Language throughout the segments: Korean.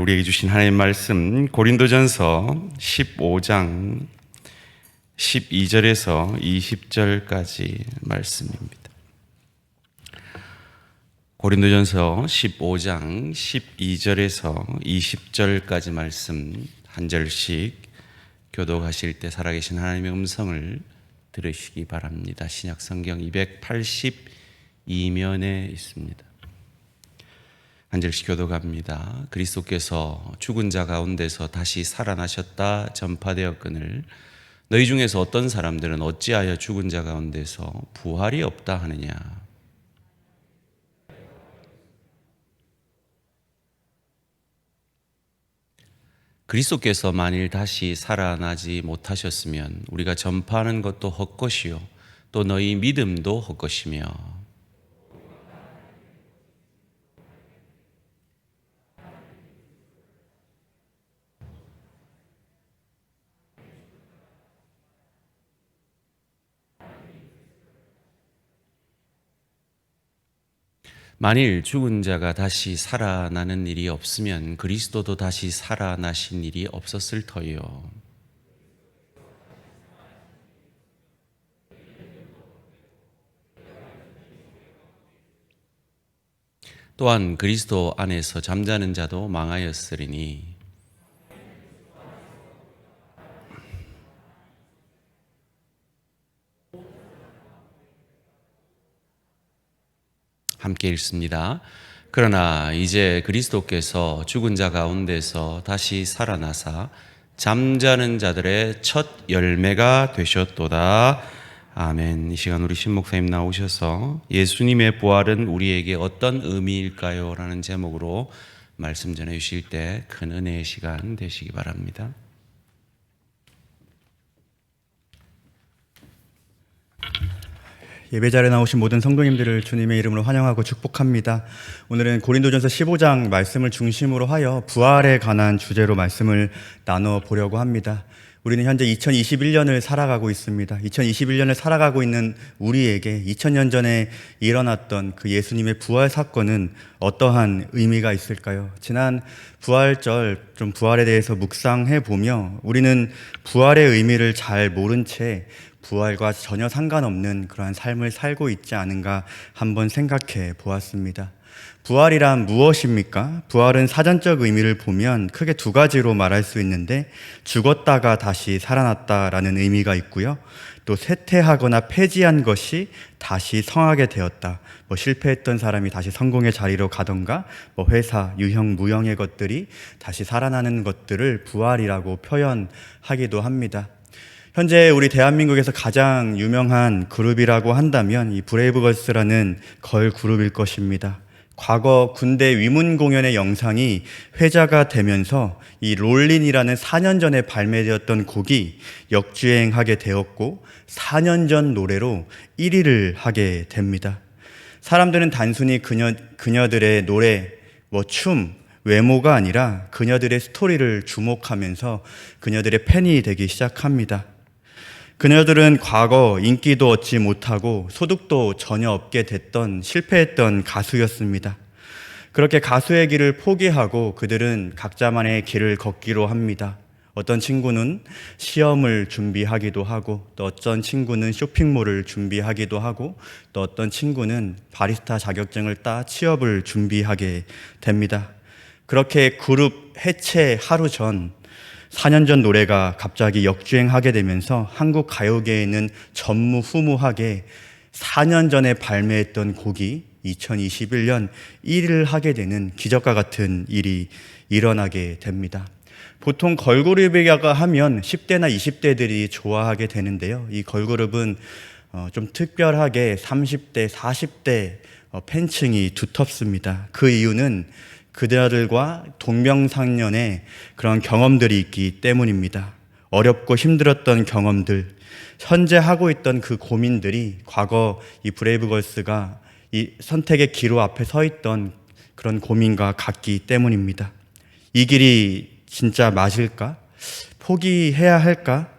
우리에게 주신 하나님의 말씀 고린도전서 15장 12절에서 20절까지 말씀입니다. 고린도전서 15장 12절에서 20절까지 말씀 한 절씩 교독하실 때 살아계신 하나님의 음성을 들으시기 바랍니다. 신약성경 282면에 있습니다. 한 절씩 교독합니다. 그리스도께서 죽은 자 가운데서 다시 살아나셨다 전파되었거늘 너희 중에서 어떤 사람들은 어찌하여 죽은 자 가운데서 부활이 없다 하느냐. 그리스도께서 만일 다시 살아나지 못하셨으면 우리가 전파하는 것도 헛것이요 또 너희 믿음도 헛것이며 만일 죽은 자가 다시 살아나는 일이 없으면 그리스도도 다시 살아나신 일이 없었을 터요. 또한 그리스도 안에서 잠자는 자도 망하였으리니 함께 읽습니다. 그러나 이제 그리스도께서 죽은 자 가운데서 다시 살아나사 잠자는 자들의 첫 열매가 되셨도다. 아멘. 이 시간 우리 신목사님 나오셔서 예수님의 부활은 우리에게 어떤 의미일까요? 라는 제목으로 말씀 전해 주실 때 큰 은혜의 시간 되시기 바랍니다. 예배자리에 나오신 모든 성도님들을 주님의 이름으로 환영하고 축복합니다. 오늘은 고린도전서 15장 말씀을 중심으로 하여 부활에 관한 주제로 말씀을 나눠보려고 합니다. 우리는 현재 2021년을 살아가고 있습니다. 2021년을 살아가고 있는 우리에게 2000년 전에 일어났던 그 예수님의 부활 사건은 어떠한 의미가 있을까요? 지난 부활절 좀 부활에 대해서 묵상해 보며 우리는 부활의 의미를 잘 모른 채 부활과 전혀 상관없는 그러한 삶을 살고 있지 않은가 한번 생각해 보았습니다. 부활이란 무엇입니까? 부활은 사전적 의미를 보면 크게 두 가지로 말할 수 있는데 죽었다가 다시 살아났다라는 의미가 있고요. 또 쇠퇴하거나 폐지한 것이 다시 성하게 되었다. 실패했던 사람이 다시 성공의 자리로 가던가 회사, 유형, 무형의 것들이 다시 살아나는 것들을 부활이라고 표현하기도 합니다. 현재 우리 대한민국에서 가장 유명한 그룹이라고 한다면 이 브레이브걸스라는 걸 그룹일 것입니다. 과거 군대 위문 공연의 영상이 회자가 되면서 이 롤린이라는 4년 전에 발매되었던 곡이 역주행하게 되었고 4년 전 노래로 1위를 하게 됩니다. 사람들은 단순히 그녀들의 노래, 춤, 외모가 아니라 그녀들의 스토리를 주목하면서 그녀들의 팬이 되기 시작합니다. 그녀들은 과거 인기도 얻지 못하고 소득도 전혀 없게 됐던 실패했던 가수였습니다. 그렇게 가수의 길을 포기하고 그들은 각자만의 길을 걷기로 합니다. 어떤 친구는 시험을 준비하기도 하고 또 어떤 친구는 쇼핑몰을 준비하기도 하고 또 어떤 친구는 바리스타 자격증을 따 취업을 준비하게 됩니다. 그렇게 그룹 해체 하루 전 4년 전 노래가 갑자기 역주행하게 되면서 한국 가요계에는 전무후무하게 4년 전에 발매했던 곡이 2021년 1위를 하게 되는 기적과 같은 일이 일어나게 됩니다. 보통 걸그룹이라고 하면 10대나 20대들이 좋아하게 되는데요. 이 걸그룹은 좀 특별하게 30대, 40대 팬층이 두텁습니다. 그 이유는 그들과 동명상련의 그런 경험들이 있기 때문입니다. 어렵고 힘들었던 경험들, 현재 하고 있던 그 고민들이 과거 이 브레이브걸스가 이 선택의 기로 앞에 서 있던 그런 고민과 같기 때문입니다. 이 길이 진짜 맞을까? 포기해야 할까?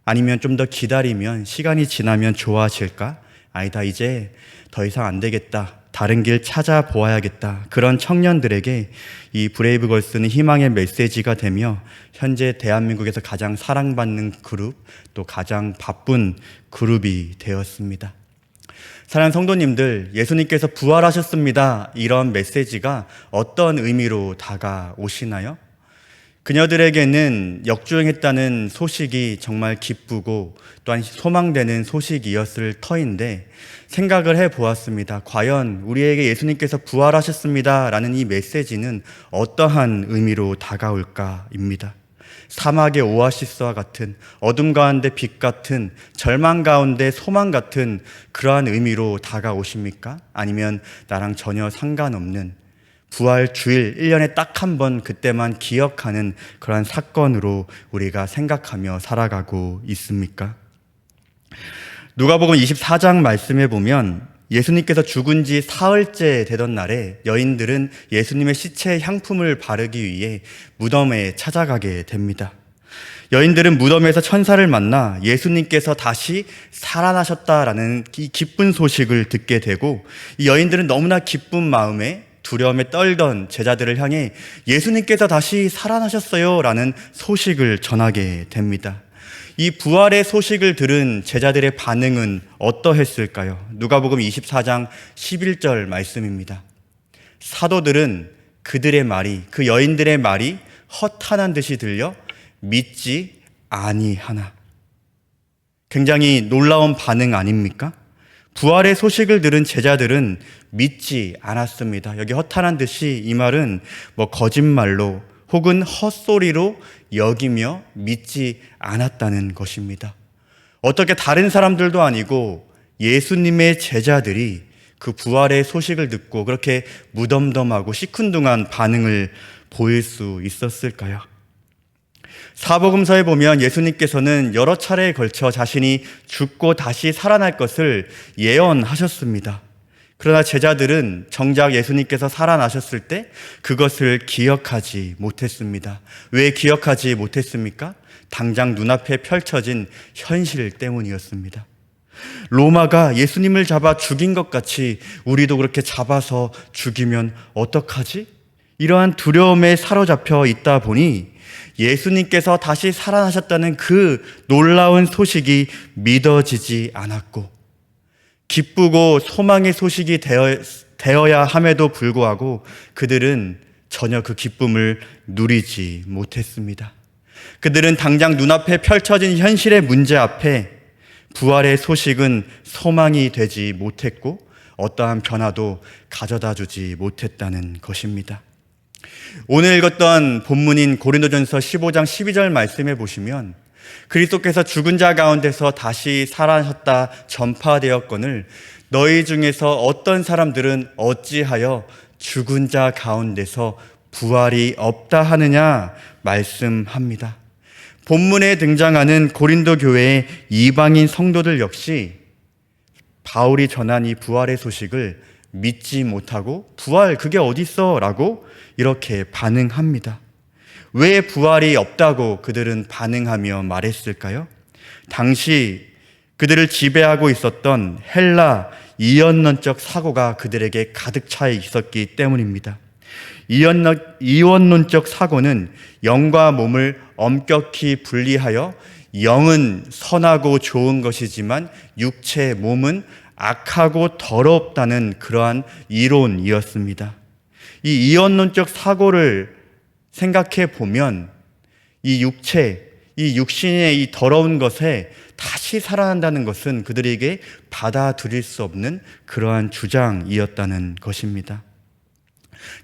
아니면 좀 더 기다리면 시간이 지나면 좋아질까? 아니다, 이제 더 이상 안 되겠다. 다른 길 찾아보아야겠다. 그런 청년들에게 이 브레이브걸스는 희망의 메시지가 되며 현재 대한민국에서 가장 사랑받는 그룹, 또 가장 바쁜 그룹이 되었습니다. 사랑하는 성도님들, 예수님께서 부활하셨습니다. 이런 메시지가 어떤 의미로 다가오시나요? 그녀들에게는 역주행했다는 소식이 정말 기쁘고 또한 소망되는 소식이었을 터인데 생각을 해보았습니다. 과연 우리에게 예수님께서 부활하셨습니다 라는 이 메시지는 어떠한 의미로 다가올까입니다. 사막의 오아시스와 같은, 어둠 가운데 빛 같은, 절망 가운데 소망 같은 그러한 의미로 다가오십니까? 아니면 나랑 전혀 상관없는 부활 주일 1년에 딱 한 번 그때만 기억하는 그러한 사건으로 우리가 생각하며 살아가고 있습니까? 누가복음 24장 말씀에 보면 예수님께서 죽은 지 사흘째 되던 날에 여인들은 예수님의 시체에 향품을 바르기 위해 무덤에 찾아가게 됩니다. 여인들은 무덤에서 천사를 만나 예수님께서 다시 살아나셨다라는 이 기쁜 소식을 듣게 되고 이 여인들은 너무나 기쁜 마음에 두려움에 떨던 제자들을 향해 예수님께서 다시 살아나셨어요 라는 소식을 전하게 됩니다. 이 부활의 소식을 들은 제자들의 반응은 어떠했을까요? 누가복음 24장 11절 말씀입니다. 사도들은 그들의 말이, 그 여인들의 말이 허탄한 듯이 들려 믿지 아니하나. 굉장히 놀라운 반응 아닙니까? 부활의 소식을 들은 제자들은 믿지 않았습니다. 여기 허탄한 듯이 이 말은 거짓말로 혹은 헛소리로 여기며 믿지 않았다는 것입니다. 어떻게 다른 사람들도 아니고 예수님의 제자들이 그 부활의 소식을 듣고 그렇게 무덤덤하고 시큰둥한 반응을 보일 수 있었을까요? 사복음서에 보면 예수님께서는 여러 차례에 걸쳐 자신이 죽고 다시 살아날 것을 예언하셨습니다. 그러나 제자들은 정작 예수님께서 살아나셨을 때 그것을 기억하지 못했습니다. 왜 기억하지 못했습니까? 당장 눈앞에 펼쳐진 현실 때문이었습니다. 로마가 예수님을 잡아 죽인 것 같이 우리도 그렇게 잡아서 죽이면 어떡하지? 이러한 두려움에 사로잡혀 있다 보니 예수님께서 다시 살아나셨다는 그 놀라운 소식이 믿어지지 않았고 기쁘고 소망의 소식이 되어야 함에도 불구하고 그들은 전혀 그 기쁨을 누리지 못했습니다. 그들은 당장 눈앞에 펼쳐진 현실의 문제 앞에 부활의 소식은 소망이 되지 못했고 어떠한 변화도 가져다 주지 못했다는 것입니다. 오늘 읽었던 본문인 고린도전서 15장 12절 말씀에 보시면 그리스도께서 죽은 자 가운데서 다시 살아나셨다 전파되었거늘 너희 중에서 어떤 사람들은 어찌하여 죽은 자 가운데서 부활이 없다 하느냐 말씀합니다. 본문에 등장하는 고린도 교회의 이방인 성도들 역시 바울이 전한 이 부활의 소식을 믿지 못하고 부활 그게 어딨어? 라고 이렇게 반응합니다. 왜 부활이 없다고 그들은 반응하며 말했을까요? 당시 그들을 지배하고 있었던 헬라 이원론적 사고가 그들에게 가득 차 있었기 때문입니다. 이원론적 사고는 영과 몸을 엄격히 분리하여 영은 선하고 좋은 것이지만 육체, 몸은 악하고 더럽다는 그러한 이론이었습니다. 이 이원론적 사고를 생각해 보면 이 육체, 이 육신의 이 더러운 것에 다시 살아난다는 것은 그들에게 받아들일 수 없는 그러한 주장이었다는 것입니다.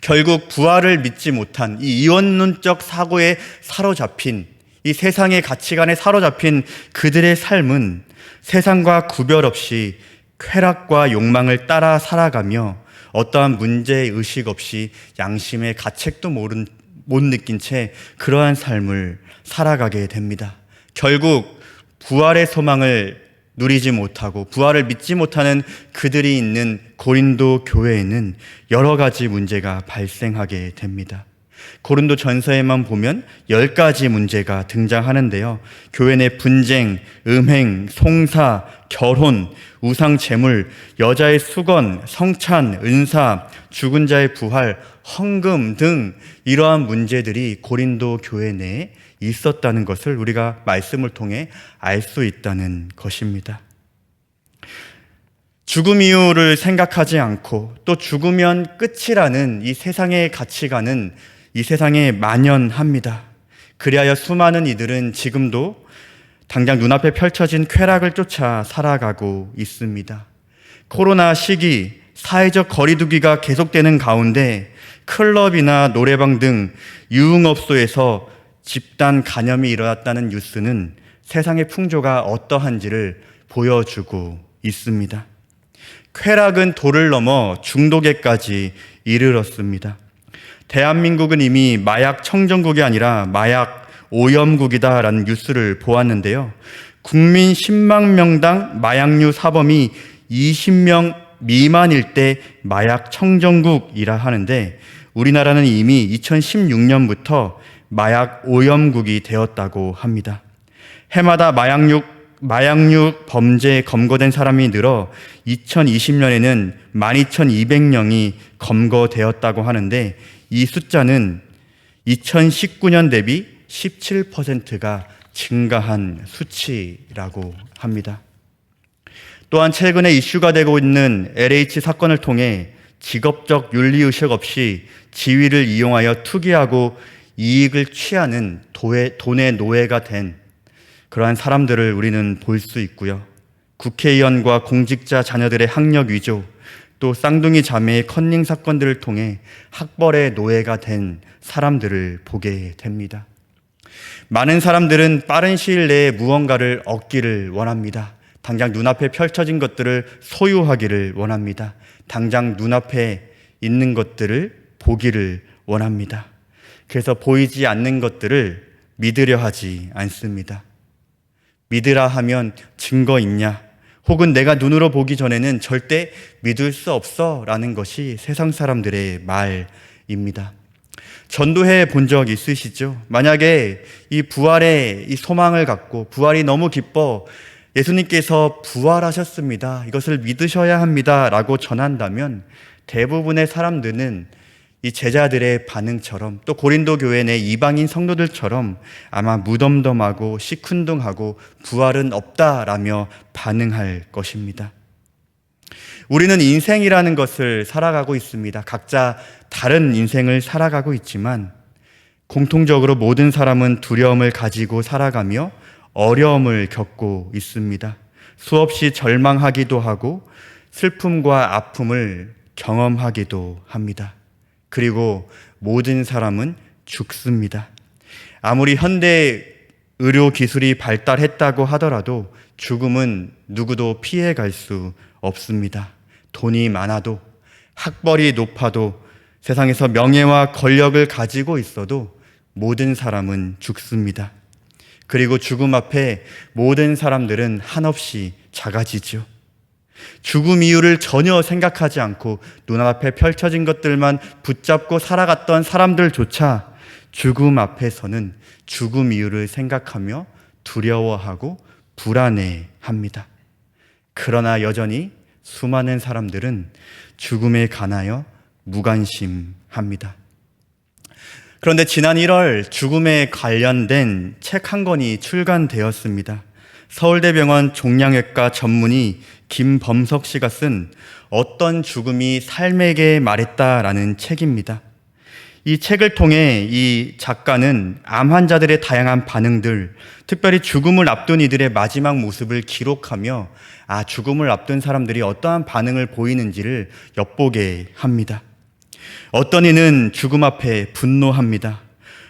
결국 부활을 믿지 못한 이 이원론적 사고에 사로잡힌 이 세상의 가치관에 사로잡힌 그들의 삶은 세상과 구별 없이 쾌락과 욕망을 따라 살아가며 어떠한 문제의식 없이 양심의 가책도 못 느낀 채 그러한 삶을 살아가게 됩니다. 결국 부활의 소망을 누리지 못하고 부활을 믿지 못하는 그들이 있는 고린도 교회에는 여러 가지 문제가 발생하게 됩니다. 고린도 전서에만 보면 10가지 문제가 등장하는데요. 교회 내 분쟁, 음행, 송사, 결혼, 우상 제물, 여자의 수건, 성찬, 은사, 죽은 자의 부활, 헌금 등 이러한 문제들이 고린도 교회 내에 있었다는 것을 우리가 말씀을 통해 알 수 있다는 것입니다. 죽음 이유를 생각하지 않고 또 죽으면 끝이라는 이 세상의 가치관은 이 세상에 만연합니다. 그리하여 수많은 이들은 지금도 당장 눈앞에 펼쳐진 쾌락을 쫓아 살아가고 있습니다. 코로나 시기, 사회적 거리두기가 계속되는 가운데 클럽이나 노래방 등 유흥업소에서 집단 감염이 일어났다는 뉴스는 세상의 풍조가 어떠한지를 보여주고 있습니다. 쾌락은 도를 넘어 중독에까지 이르렀습니다. 대한민국은 이미 마약 청정국이 아니라 마약 오염국이다라는 뉴스를 보았는데요. 국민 10만 명당 마약류 사범이 20명 미만일 때 마약 청정국이라 하는데 우리나라는 이미 2016년부터 마약 오염국이 되었다고 합니다. 해마다 마약류 범죄에 검거된 사람이 늘어 2020년에는 12,200명이 검거되었다고 하는데 이 숫자는 2019년 대비 17%가 증가한 수치라고 합니다. 또한 최근에 이슈가 되고 있는 LH 사건을 통해 직업적 윤리의식 없이 지위를 이용하여 투기하고 이익을 취하는 돈의 노예가 된 그러한 사람들을 우리는 볼 수 있고요. 국회의원과 공직자 자녀들의 학력 위조, 또 쌍둥이 자매의 컨닝 사건들을 통해 학벌의 노예가 된 사람들을 보게 됩니다. 많은 사람들은 빠른 시일 내에 무언가를 얻기를 원합니다. 당장 눈앞에 펼쳐진 것들을 소유하기를 원합니다. 당장 눈앞에 있는 것들을 보기를 원합니다. 그래서 보이지 않는 것들을 믿으려 하지 않습니다. 믿으라 하면 증거 있냐? 혹은 내가 눈으로 보기 전에는 절대 믿을 수 없어 라는 것이 세상 사람들의 말입니다. 전도해 본 적 있으시죠? 만약에 이 부활의 이 소망을 갖고 부활이 너무 기뻐 예수님께서 부활하셨습니다. 이것을 믿으셔야 합니다. 라고 전한다면 대부분의 사람들은 이 제자들의 반응처럼 또 고린도 교회 내 이방인 성도들처럼 아마 무덤덤하고 시큰둥하고 부활은 없다라며 반응할 것입니다. 우리는 인생이라는 것을 살아가고 있습니다. 각자 다른 인생을 살아가고 있지만 공통적으로 모든 사람은 두려움을 가지고 살아가며 어려움을 겪고 있습니다. 수없이 절망하기도 하고 슬픔과 아픔을 경험하기도 합니다. 그리고 모든 사람은 죽습니다. 아무리 현대 의료 기술이 발달했다고 하더라도 죽음은 누구도 피해갈 수 없습니다. 돈이 많아도 학벌이 높아도 세상에서 명예와 권력을 가지고 있어도 모든 사람은 죽습니다. 그리고 죽음 앞에 모든 사람들은 한없이 작아지죠. 죽음 이유를 전혀 생각하지 않고 눈앞에 펼쳐진 것들만 붙잡고 살아갔던 사람들조차 죽음 앞에서는 죽음 이유를 생각하며 두려워하고 불안해합니다. 그러나 여전히 수많은 사람들은 죽음에 관하여 무관심합니다. 그런데 지난 1월 죽음에 관련된 책 한 권이 출간되었습니다. 서울대병원 종양외과 전문의 김범석 씨가 쓴 어떤 죽음이 삶에게 말했다라는 책입니다. 이 책을 통해 이 작가는 암 환자들의 다양한 반응들, 특별히 죽음을 앞둔 이들의 마지막 모습을 기록하며 죽음을 앞둔 사람들이 어떠한 반응을 보이는지를 엿보게 합니다. 어떤 이는 죽음 앞에 분노합니다.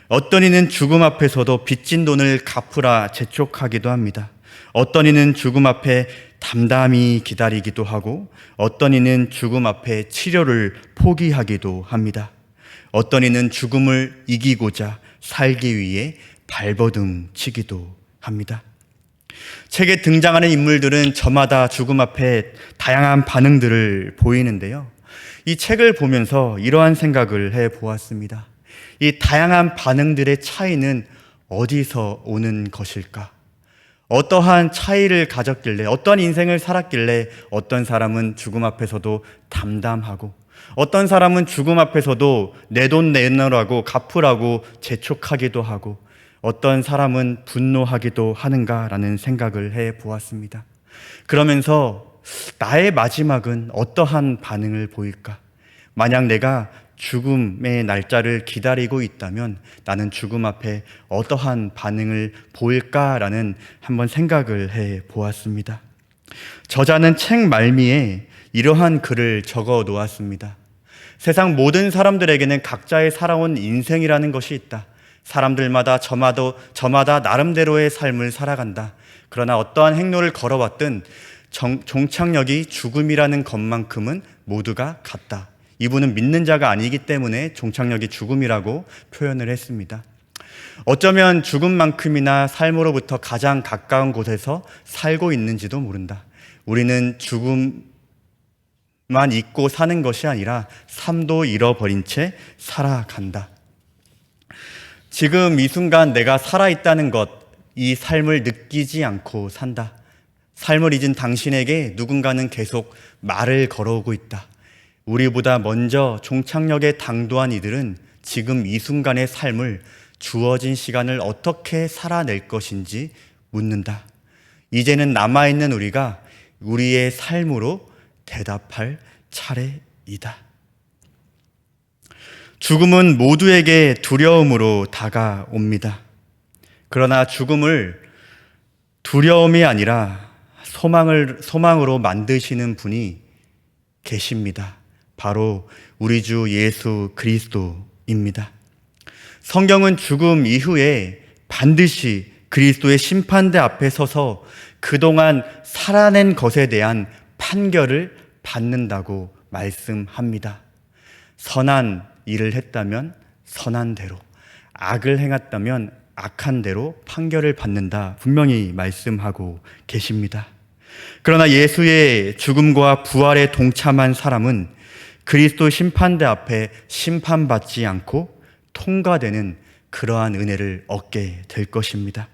어떤 이는 죽음 앞에서도 빚진 돈을 갚으라 재촉하기도 합니다. 어떤 이는 죽음 앞에 담담히 기다리기도 하고 어떤 이는 죽음 앞에 치료를 포기하기도 합니다. 어떤 이는 죽음을 이기고자 살기 위해 발버둥 치기도 합니다. 책에 등장하는 인물들은 저마다 죽음 앞에 다양한 반응들을 보이는데요. 이 책을 보면서 이러한 생각을 해보았습니다. 이 다양한 반응들의 차이는 어디서 오는 것일까? 어떠한 차이를 가졌길래, 어떤 인생을 살았길래 어떤 사람은 죽음 앞에서도 담담하고 어떤 사람은 죽음 앞에서도 내 돈 내놓으라고 갚으라고 재촉하기도 하고 어떤 사람은 분노하기도 하는가라는 생각을 해보았습니다. 그러면서 나의 마지막은 어떠한 반응을 보일까? 만약 내가 죽음의 날짜를 기다리고 있다면 나는 죽음 앞에 어떠한 반응을 보일까라는 한번 생각을 해보았습니다. 저자는 책 말미에 이러한 글을 적어 놓았습니다. 세상 모든 사람들에게는 각자의 살아온 인생이라는 것이 있다. 사람들마다 저마다 나름대로의 삶을 살아간다. 그러나 어떠한 행로를 걸어왔든 종착역이 죽음이라는 것만큼은 모두가 같다. 이분은 믿는 자가 아니기 때문에 종착역이 죽음이라고 표현을 했습니다. 어쩌면 죽음만큼이나 삶으로부터 가장 가까운 곳에서 살고 있는지도 모른다. 우리는 죽음만 잊고 사는 것이 아니라 삶도 잃어버린 채 살아간다. 지금 이 순간 내가 살아있다는 것, 이 삶을 느끼지 않고 산다. 삶을 잊은 당신에게 누군가는 계속 말을 걸어오고 있다. 우리보다 먼저 종착역에 당도한 이들은 지금 이 순간의 삶을 주어진 시간을 어떻게 살아낼 것인지 묻는다. 이제는 남아있는 우리가 우리의 삶으로 대답할 차례이다. 죽음은 모두에게 두려움으로 다가옵니다. 그러나 죽음을 두려움이 아니라 소망으로 만드시는 분이 계십니다. 바로 우리 주 예수 그리스도입니다. 성경은 죽음 이후에 반드시 그리스도의 심판대 앞에 서서 그동안 살아낸 것에 대한 판결을 받는다고 말씀합니다. 선한 일을 했다면 선한 대로, 악을 행했다면 악한 대로 판결을 받는다 분명히 말씀하고 계십니다. 그러나 예수의 죽음과 부활에 동참한 사람은 그리스도 심판대 앞에 심판받지 않고 통과되는 그러한 은혜를 얻게 될 것입니다.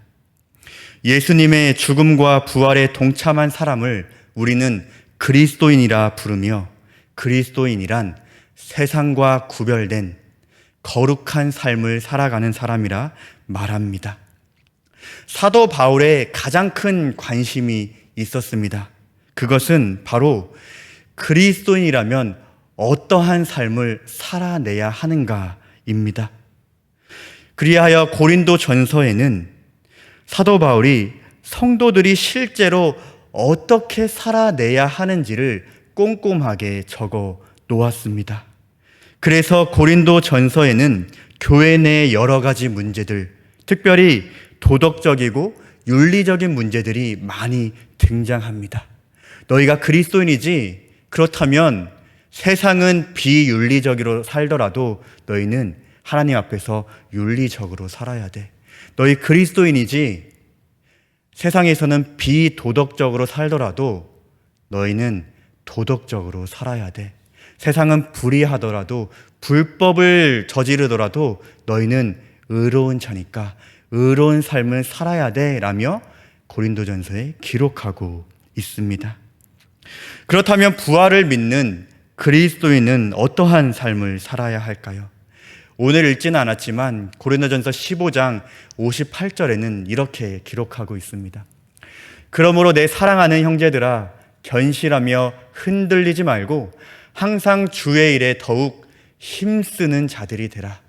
예수님의 죽음과 부활에 동참한 사람을 우리는 그리스도인이라 부르며 그리스도인이란 세상과 구별된 거룩한 삶을 살아가는 사람이라 말합니다. 사도 바울의 가장 큰 관심이 있었습니다. 그것은 바로 그리스도인이라면 어떠한 삶을 살아내야 하는가입니다. 그리하여 고린도 전서에는 사도 바울이 성도들이 실제로 어떻게 살아내야 하는지를 꼼꼼하게 적어 놓았습니다. 그래서 고린도 전서에는 교회 내 여러 가지 문제들, 특별히 도덕적이고 윤리적인 문제들이 많이 등장합니다. 너희가 그리스도인이지? 그렇다면 세상은 비윤리적으로 살더라도 너희는 하나님 앞에서 윤리적으로 살아야 돼. 너희 그리스도인이지? 세상에서는 비도덕적으로 살더라도 너희는 도덕적으로 살아야 돼. 세상은 불의하더라도 불법을 저지르더라도 너희는 의로운 자니까 의로운 삶을 살아야 돼 라며 고린도전서에 기록하고 있습니다. 그렇다면 부활을 믿는 그리스도인은 어떠한 삶을 살아야 할까요? 오늘 읽지는 않았지만 고린도전서 15장 58절에는 이렇게 기록하고 있습니다. 그러므로 내 사랑하는 형제들아 견실하며 흔들리지 말고 항상 주의 일에 더욱 힘쓰는 자들이 되라.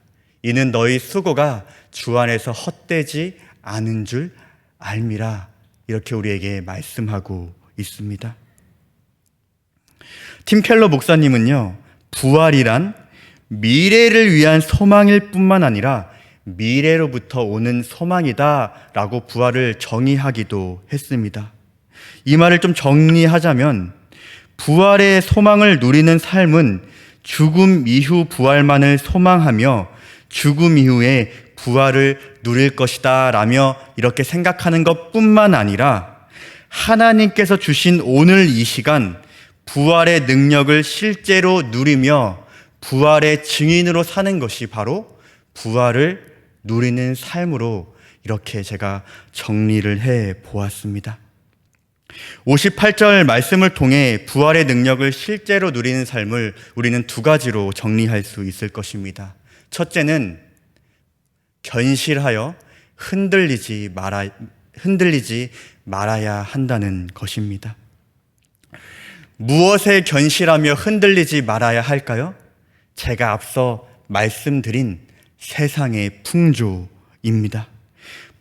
이는 너희 수고가 주 안에서 헛되지 않은 줄 알미라. 이렇게 우리에게 말씀하고 있습니다. 팀 켈러 목사님은요, 부활이란 미래를 위한 소망일 뿐만 아니라 미래로부터 오는 소망이다 라고 부활을 정의하기도 했습니다. 이 말을 좀 정리하자면 부활의 소망을 누리는 삶은 죽음 이후 부활만을 소망하며 죽음 이후에 부활을 누릴 것이다 라며 이렇게 생각하는 것뿐만 아니라 하나님께서 주신 오늘 이 시간 부활의 능력을 실제로 누리며 부활의 증인으로 사는 것이 바로 부활을 누리는 삶으로 이렇게 제가 정리를 해 보았습니다. 58절 말씀을 통해 부활의 능력을 실제로 누리는 삶을 우리는 두 가지로 정리할 수 있을 것입니다. 첫째는 견실하여 흔들리지 말아야 한다는 것입니다. 무엇에 견실하며 흔들리지 말아야 할까요? 제가 앞서 말씀드린 세상의 풍조입니다.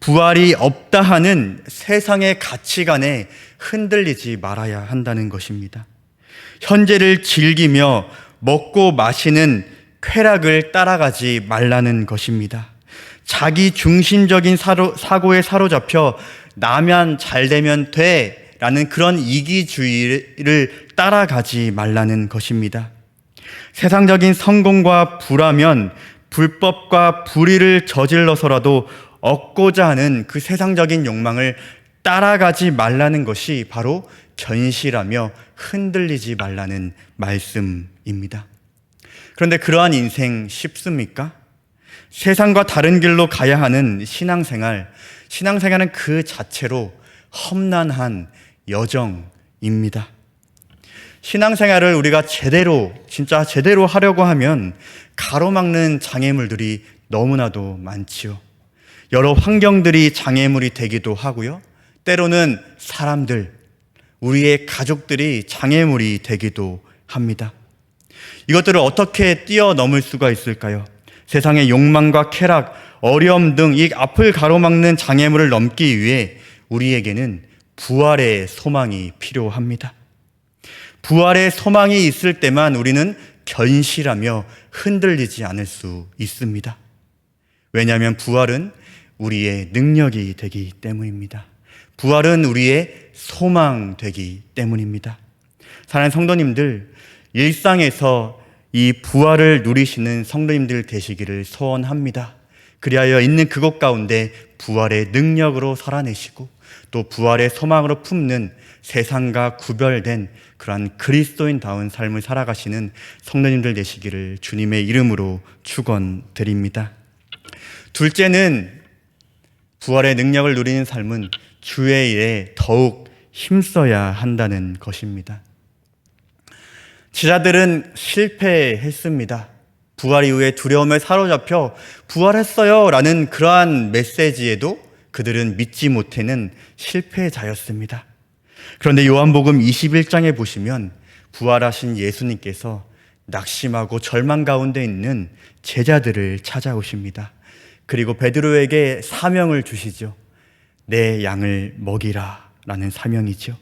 부활이 없다 하는 세상의 가치관에 흔들리지 말아야 한다는 것입니다. 현재를 즐기며 먹고 마시는 쾌락을 따라가지 말라는 것입니다. 자기 중심적인 사고에 사로잡혀 나면 잘 되면 돼 라는 그런 이기주의를 따라가지 말라는 것입니다. 세상적인 성공과 부라면 불법과 불의를 저질러서라도 얻고자 하는 그 세상적인 욕망을 따라가지 말라는 것이 바로 견실하며 흔들리지 말라는 말씀입니다. 그런데 그러한 인생 쉽습니까? 세상과 다른 길로 가야 하는 신앙생활은 그 자체로 험난한 여정입니다. 신앙생활을 우리가 진짜 제대로 하려고 하면 가로막는 장애물들이 너무나도 많지요. 여러 환경들이 장애물이 되기도 하고요. 때로는 사람들, 우리의 가족들이 장애물이 되기도 합니다. 이것들을 어떻게 뛰어넘을 수가 있을까요? 세상의 욕망과 쾌락, 어려움 등 이 앞을 가로막는 장애물을 넘기 위해 우리에게는 부활의 소망이 필요합니다. 부활의 소망이 있을 때만 우리는 견실하며 흔들리지 않을 수 있습니다. 왜냐하면 부활은 우리의 능력이 되기 때문입니다. 부활은 우리의 소망 되기 때문입니다. 사랑하는 성도님들, 일상에서 이 부활을 누리시는 성도님들 되시기를 소원합니다. 그리하여 있는 그곳 가운데 부활의 능력으로 살아내시고 또 부활의 소망으로 품는 세상과 구별된 그러한 그리스도인다운 삶을 살아가시는 성도님들 되시기를 주님의 이름으로 축원드립니다. 둘째는 부활의 능력을 누리는 삶은 주의 일에 더욱 힘써야 한다는 것입니다. 제자들은 실패했습니다. 부활 이후에 두려움에 사로잡혀 부활했어요 라는 그러한 메시지에도 그들은 믿지 못하는 실패자였습니다. 그런데 요한복음 21장에 보시면 부활하신 예수님께서 낙심하고 절망 가운데 있는 제자들을 찾아오십니다. 그리고 베드로에게 사명을 주시죠. 내 양을 먹이라 라는 사명이죠.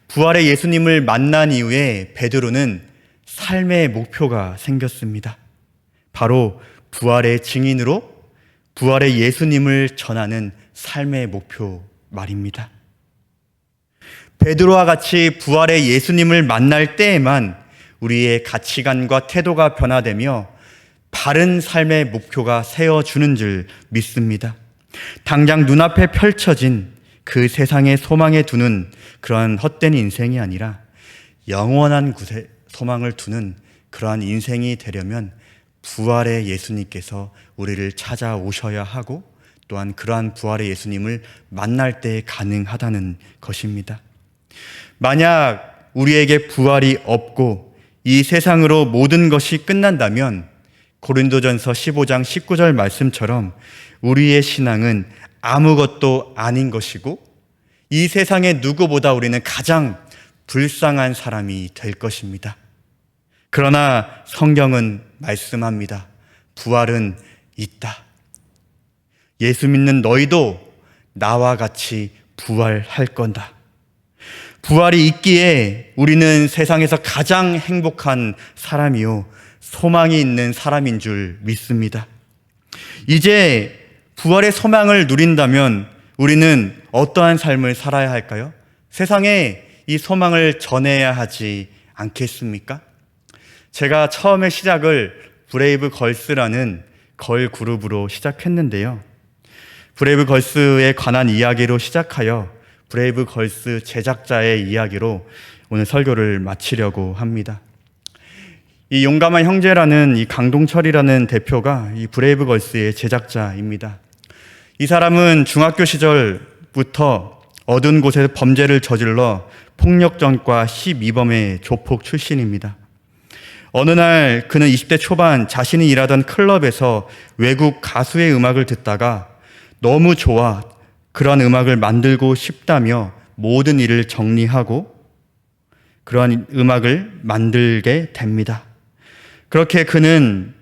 부활의 예수님을 만난 이후에 베드로는 삶의 목표가 생겼습니다. 바로 부활의 증인으로 부활의 예수님을 전하는 삶의 목표 말입니다. 베드로와 같이 부활의 예수님을 만날 때에만 우리의 가치관과 태도가 변화되며 바른 삶의 목표가 세워주는 줄 믿습니다. 당장 눈앞에 펼쳐진 그 세상의 소망에 두는 그러한 헛된 인생이 아니라 영원한 곳에 소망을 두는 그러한 인생이 되려면 부활의 예수님께서 우리를 찾아오셔야 하고 또한 그러한 부활의 예수님을 만날 때 가능하다는 것입니다. 만약 우리에게 부활이 없고 이 세상으로 모든 것이 끝난다면 고린도전서 15장 19절 말씀처럼 우리의 신앙은 아무것도 아닌 것이고 이 세상의 누구보다 우리는 가장 불쌍한 사람이 될 것입니다. 그러나 성경은 말씀합니다. 부활은 있다. 예수 믿는 너희도 나와 같이 부활할 건다. 부활이 있기에 우리는 세상에서 가장 행복한 사람이요 소망이 있는 사람인 줄 믿습니다. 이제 부활의 소망을 누린다면 우리는 어떠한 삶을 살아야 할까요? 세상에 이 소망을 전해야 하지 않겠습니까? 제가 처음에 시작을 브레이브 걸스라는 걸 그룹으로 시작했는데요. 브레이브 걸스에 관한 이야기로 시작하여 브레이브 걸스 제작자의 이야기로 오늘 설교를 마치려고 합니다. 이 용감한 형제라는 이 강동철이라는 대표가 이 브레이브걸스의 제작자입니다. 이 사람은 중학교 시절부터 어두운 곳에서 범죄를 저질러 폭력전과 12범의 조폭 출신입니다. 어느 날 그는 20대 초반 자신이 일하던 클럽에서 외국 가수의 음악을 듣다가 너무 좋아 그러한 음악을 만들고 싶다며 모든 일을 정리하고 그러한 음악을 만들게 됩니다. 그렇게 그는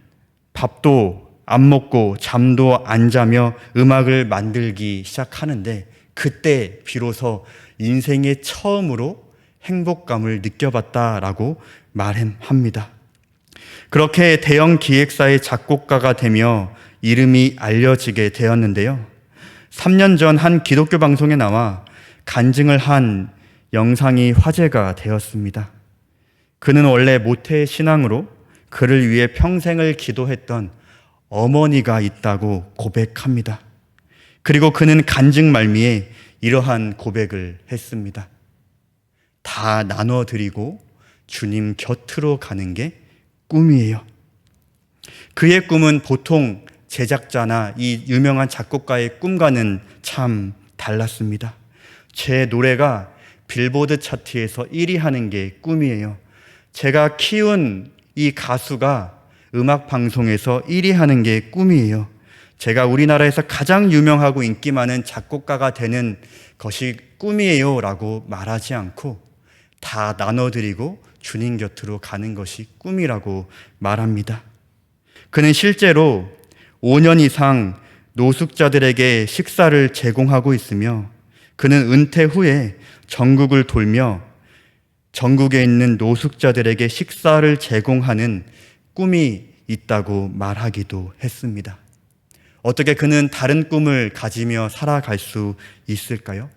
밥도 안 먹고 잠도 안 자며 음악을 만들기 시작하는데 그때 비로소 인생의 처음으로 행복감을 느껴봤다라고 말합니다. 그렇게 대형 기획사의 작곡가가 되며 이름이 알려지게 되었는데요. 3년 전 한 기독교 방송에 나와 간증을 한 영상이 화제가 되었습니다. 그는 원래 모태 신앙으로 그를 위해 평생을 기도했던 어머니가 있다고 고백합니다. 그리고 그는 간증 말미에 이러한 고백을 했습니다. 다 나눠드리고 주님 곁으로 가는 게 꿈이에요. 그의 꿈은 보통 제작자나 이 유명한 작곡가의 꿈과는 참 달랐습니다. 제 노래가 빌보드 차트에서 1위 하는 게 꿈이에요. 제가 키운 이 가수가 음악 방송에서 1위 하는 게 꿈이에요. 제가 우리나라에서 가장 유명하고 인기 많은 작곡가가 되는 것이 꿈이에요 라고 말하지 않고 다 나눠드리고 주님 곁으로 가는 것이 꿈이라고 말합니다. 그는 실제로 5년 이상 노숙자들에게 식사를 제공하고 있으며 그는 은퇴 후에 전국을 돌며 전국에 있는 노숙자들에게 식사를 제공하는 꿈이 있다고 말하기도 했습니다. 어떻게 그는 다른 꿈을 가지며 살아갈 수 있을까요?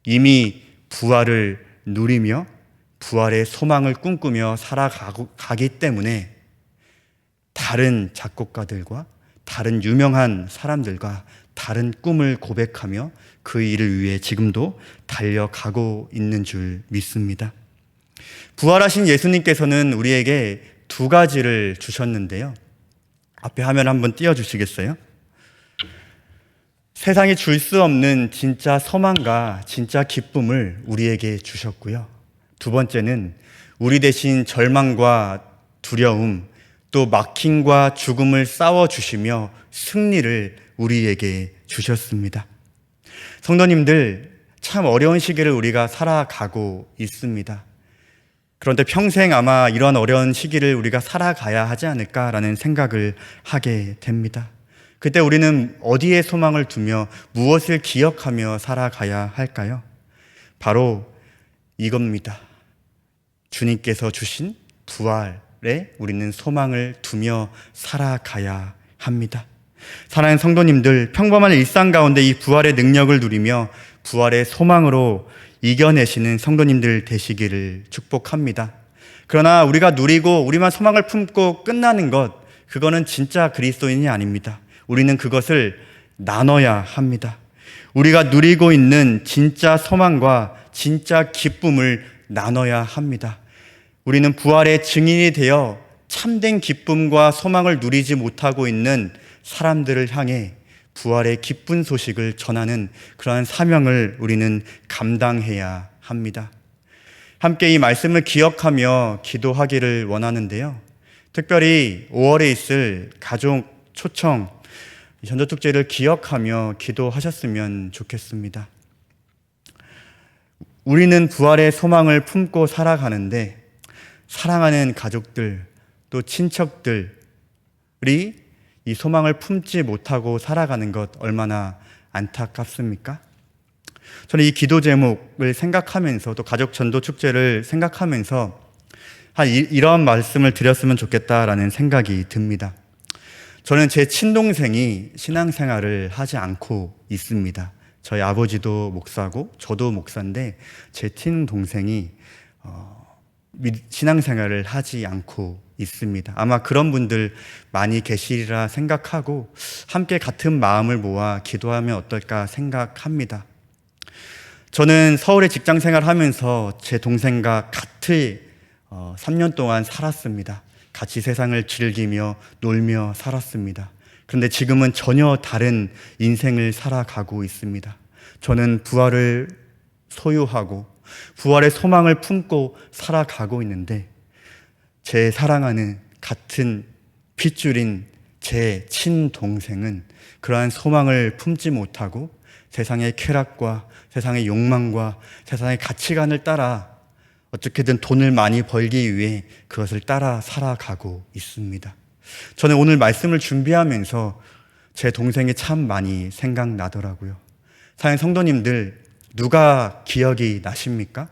이미 부활을 누리며 부활의 소망을 꿈꾸며 살아가기 때문에 다른 작곡가들과 다른 유명한 사람들과 다른 꿈을 고백하며 그 일을 위해 지금도 달려가고 있는 줄 믿습니다. 부활하신 예수님께서는 우리에게 두 가지를 주셨는데요. 앞에 화면 한번 띄워주시겠어요? 세상이 줄 수 없는 진짜 소망과 진짜 기쁨을 우리에게 주셨고요. 두 번째는 우리 대신 절망과 두려움, 또 막힘과 죽음을 싸워주시며 승리를 우리에게 주셨습니다. 성도님들, 참 어려운 시기를 우리가 살아가고 있습니다. 그런데 평생 아마 이런 어려운 시기를 우리가 살아가야 하지 않을까라는 생각을 하게 됩니다. 그때 우리는 어디에 소망을 두며 무엇을 기억하며 살아가야 할까요? 바로 이겁니다. 주님께서 주신 부활에 우리는 소망을 두며 살아가야 합니다. 사랑하는 성도님들, 평범한 일상 가운데 이 부활의 능력을 누리며 부활의 소망으로 이겨내시는 성도님들 되시기를 축복합니다. 그러나 우리가 누리고 우리만 소망을 품고 끝나는 것, 그거는 진짜 그리스도인이 아닙니다. 우리는 그것을 나눠야 합니다. 우리가 누리고 있는 진짜 소망과 진짜 기쁨을 나눠야 합니다. 우리는 부활의 증인이 되어 참된 기쁨과 소망을 누리지 못하고 있는 사람들을 향해 부활의 기쁜 소식을 전하는 그러한 사명을 우리는 감당해야 합니다. 함께 이 말씀을 기억하며 기도하기를 원하는데요. 특별히 5월에 있을 가족 초청 전도축제를 기억하며 기도하셨으면 좋겠습니다. 우리는 부활의 소망을 품고 살아가는데 사랑하는 가족들 또 친척들이 이 소망을 품지 못하고 살아가는 것 얼마나 안타깝습니까? 저는 이 기도 제목을 생각하면서 또 가족 전도 축제를 생각하면서 이런 말씀을 드렸으면 좋겠다라는 생각이 듭니다. 저는 제 친동생이 신앙생활을 하지 않고 있습니다. 저희 아버지도 목사고 저도 목사인데 제 친동생이 신앙생활을 하지 않고 있습니다. 아마 그런 분들 많이 계시리라 생각하고 함께 같은 마음을 모아 기도하면 어떨까 생각합니다. 저는 서울에 직장생활 하면서 제 동생과 같이 3년 동안 살았습니다. 같이 세상을 즐기며 놀며 살았습니다. 그런데 지금은 전혀 다른 인생을 살아가고 있습니다. 저는 부활을 소유하고 부활의 소망을 품고 살아가고 있는데 제 사랑하는 같은 핏줄인 제 친동생은 그러한 소망을 품지 못하고 세상의 쾌락과 세상의 욕망과 세상의 가치관을 따라 어떻게든 돈을 많이 벌기 위해 그것을 따라 살아가고 있습니다. 저는 오늘 말씀을 준비하면서 제 동생이 참 많이 생각나더라고요. 사랑하는 성도님들, 누가 기억이 나십니까?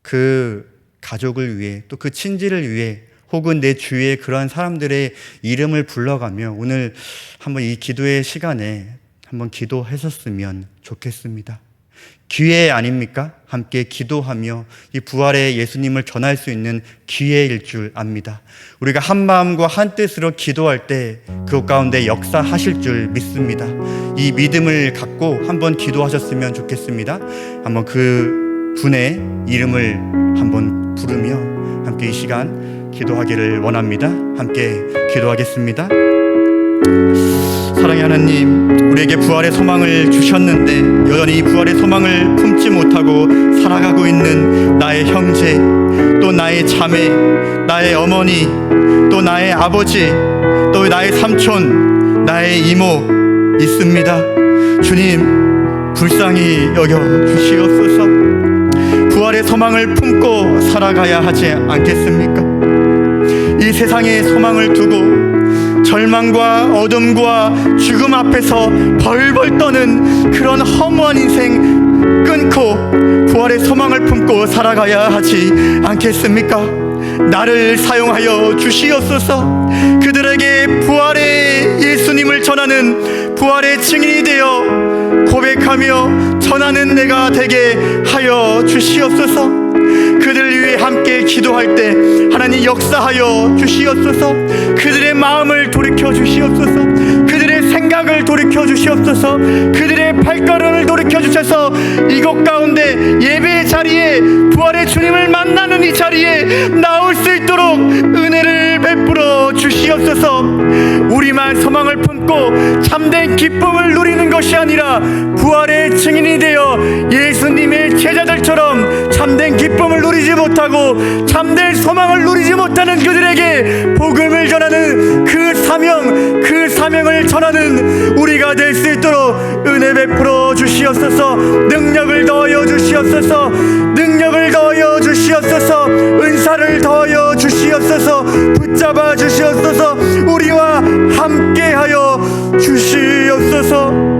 그 가족을 위해 또 그 친지를 위해 혹은 내 주위에 그러한 사람들의 이름을 불러가며 오늘 한번 이 기도의 시간에 한번 기도했었으면 좋겠습니다. 기회 아닙니까? 함께 기도하며 이 부활의 예수님을 전할 수 있는 기회일 줄 압니다. 우리가 한 마음과 한 뜻으로 기도할 때 그것 가운데 역사하실 줄 믿습니다. 이 믿음을 갖고 한번 기도하셨으면 좋겠습니다. 한번 그 분의 이름을 한번 부르며 함께 이 시간 기도하기를 원합니다. 함께 기도하겠습니다. 사랑의 하나님, 우리에게 부활의 소망을 주셨는데 여전히 부활의 소망을 품지 못하고 살아가고 있는 나의 형제, 또 나의 자매, 나의 어머니, 또 나의 아버지, 또 나의 삼촌, 나의 이모 있습니다. 주님, 불쌍히 여겨주시옵소서. 부활의 소망을 품고 살아가야 하지 않겠습니까? 이 세상에 소망을 두고 절망과 어둠과 죽음 앞에서 벌벌 떠는 그런 허무한 인생 끊고 부활의 소망을 품고 살아가야 하지 않겠습니까? 나를 사용하여 주시옵소서. 그들에게 부활의 예수님을 전하는 부활의 증인이 되어 고백하며 전하는 내가 되게 하여 주시옵소서. 그들을 위해 함께 기도할 때 하나님 역사하여 주시옵소서. 그들의 마음을 돌이켜 주시옵소서. 그들의 생각을 돌이켜 주시옵소서. 그들의 발걸음을 돌이켜 주셔서 이곳 가운데 예배의 자리에 부활의 주님을 만나는 이 자리에 나올 수 있도록 은혜를 베풀어 주시옵소서. 우리만 소망을 품고 참된 기쁨을 누리는 것이 아니라 부활의 증인이 되어 예수님의 제자들처럼 참된 기쁨을 누리지 못하고 참된 소망을 누리지 못하는 그들에게 복음을 전하는 그 사명을 전하는 우리가 될 수 있도록 은혜 베풀어 주시옵소서. 능력을 더하여 주시옵소서. 능력을 더하여 주시옵소서. 은사를 더하여 주시옵소서. 붙잡아 주시옵소서. 우리와 함께하여 주시옵소서.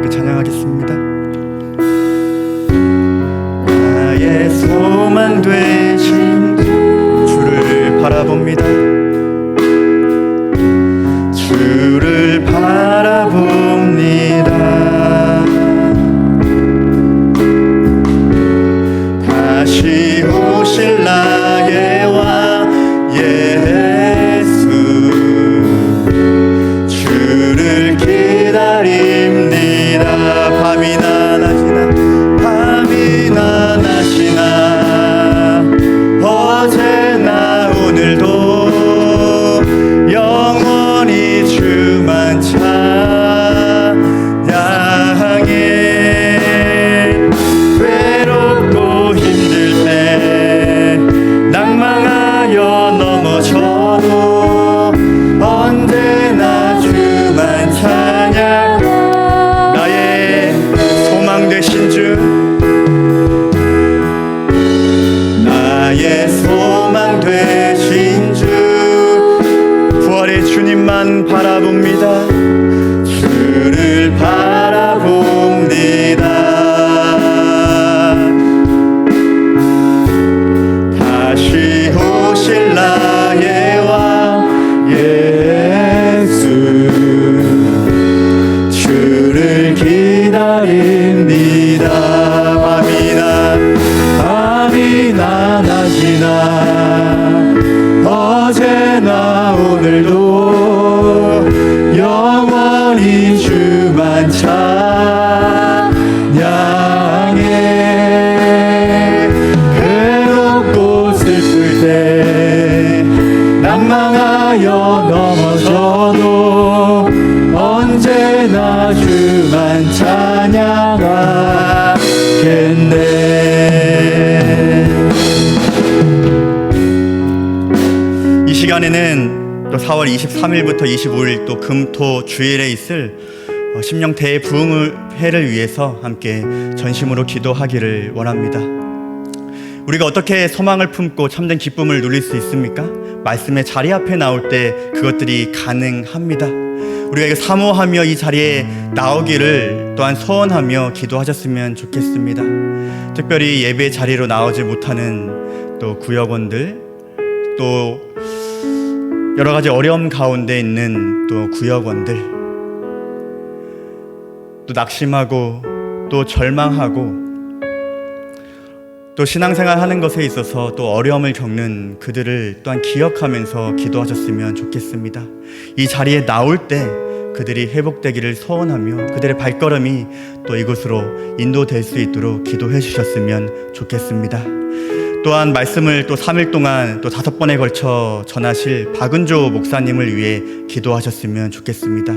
찬양하겠습니다. 나의 소망 되신 주를 바라봅니다. 주를 바라봅니다. 다시 오실 나의 왕 예수, 주를 기다립니다. 밤이나 낮이나 어제나 오늘도 주간에는 또 4월 23일부터 25일 또 금토 주일에 있을 심령 대부흥회를 위해서 함께 전심으로 기도하기를 원합니다. 우리가 어떻게 소망을 품고 참된 기쁨을 누릴 수 있습니까? 말씀의 자리 앞에 나올 때 그것들이 가능합니다. 우리가 이거 사모하며 이 자리에 나오기를 또한 소원하며 기도하셨으면 좋겠습니다. 특별히 예배 자리로 나오지 못하는 또 구역원들, 또 여러 가지 어려움 가운데 있는 또 구역원들, 또 낙심하고 또 절망하고 또 신앙생활 하는 것에 있어서 또 어려움을 겪는 그들을 또한 기억하면서 기도하셨으면 좋겠습니다. 이 자리에 나올 때 그들이 회복되기를 소원하며 그들의 발걸음이 또 이곳으로 인도될 수 있도록 기도해 주셨으면 좋겠습니다. 또한 말씀을 또 3일 동안 또 5번에 걸쳐 전하실 박은조 목사님을 위해 기도하셨으면 좋겠습니다.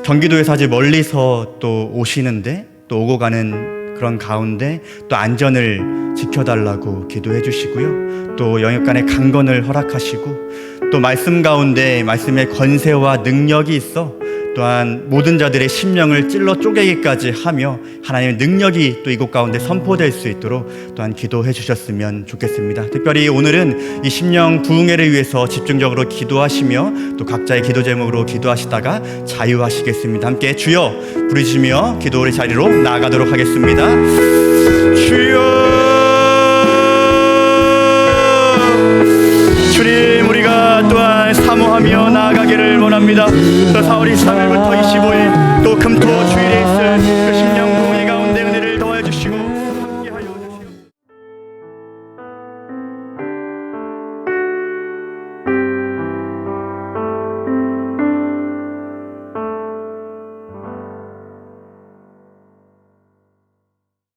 경기도에서 아주 멀리서 또 오시는데 또 오고 가는 그런 가운데 또 안전을 지켜달라고 기도해 주시고요. 또 영역간의 강건을 허락하시고 또 말씀 가운데 말씀의 권세와 능력이 있어 또한 모든 자들의 심령을 찔러 쪼개기까지 하며 하나님의 능력이 또 이곳 가운데 선포될 수 있도록 또한 기도해 주셨으면 좋겠습니다. 특별히 오늘은 이 심령 부흥회를 위해서 집중적으로 기도하시며 또 각자의 기도 제목으로 기도하시다가 자유하시겠습니다. 함께 주여 부르시며 기도의 자리로 나아가도록 하겠습니다. 주여, 주님, 우리가 또한 사모하며 나아가기를 원합니다. 또 4월 23일부터 25일 또 금토 주일